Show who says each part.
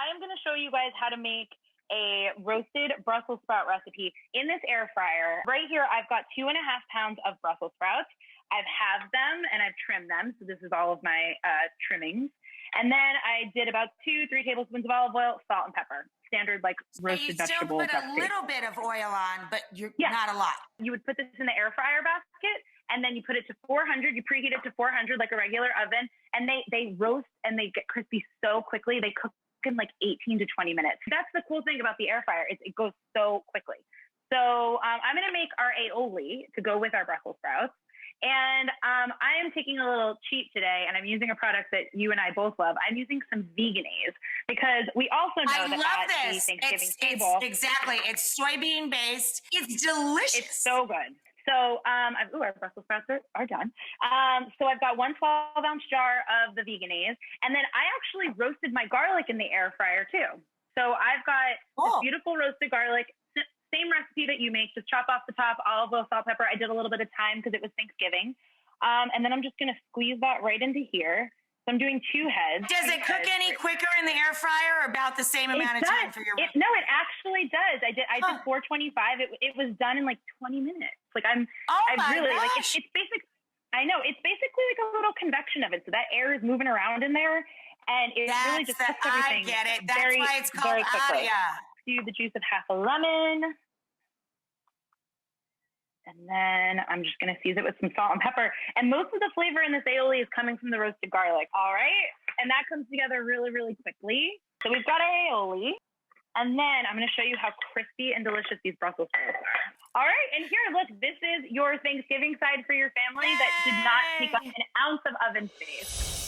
Speaker 1: I am going to show you guys how to make a roasted Brussels sprout recipe in this air fryer. Right here, I've got 2.5 pounds of Brussels sprouts. I've halved them and I've trimmed them. So this is all of my trimmings. And then I did about 2-3 tablespoons of olive oil, salt, and pepper. Standard, like, roasted vegetable.
Speaker 2: You still put a little bit of oil on, but not a lot.
Speaker 1: You would put this in the air fryer basket, and then you put it to 400. You preheat it to 400 like a regular oven, and they roast and they get crispy so quickly. They cook in like 18 to 20 minutes. That's the cool thing about the air fryer. It goes so quickly. So I'm going to make our aioli to go with our Brussels sprouts. And I am taking a little cheat today, and I'm using a product that you and I both love. I'm using some veganese because we also know that at the Thanksgiving table.
Speaker 2: Exactly. It's soybean based. It's delicious.
Speaker 1: It's so good. So our Brussels sprouts are done. So I've got 1 12-ounce jar of the veganese. And then I actually roasted my garlic in the air fryer too. So I've got this beautiful roasted garlic. Same recipe that you make, just chop off the top, olive oil, salt, pepper. I did a little bit of thyme because it was Thanksgiving. And then I'm just going to squeeze that right into here. So I'm doing 2 heads.
Speaker 2: Does it cook any quicker in the air fryer or about the same amount of time for your
Speaker 1: No, it actually does. I did 425. It was done in like 20 minutes. Like it's basic. I know, it's basically like a little convection oven. So that air is moving around in there, and it really just cooks everything.
Speaker 2: I get it. That's why it's called Aria.
Speaker 1: Do the juice of half a lemon. And then I'm just going to season it with some salt and pepper. And most of the flavor in this aioli is coming from the roasted garlic. All right. And that comes together really, really quickly. So we've got our aioli. And then I'm going to show you how crispy and delicious these Brussels sprouts are. All right. And here, look, this is your Thanksgiving side for your family that did not take up an ounce of oven space.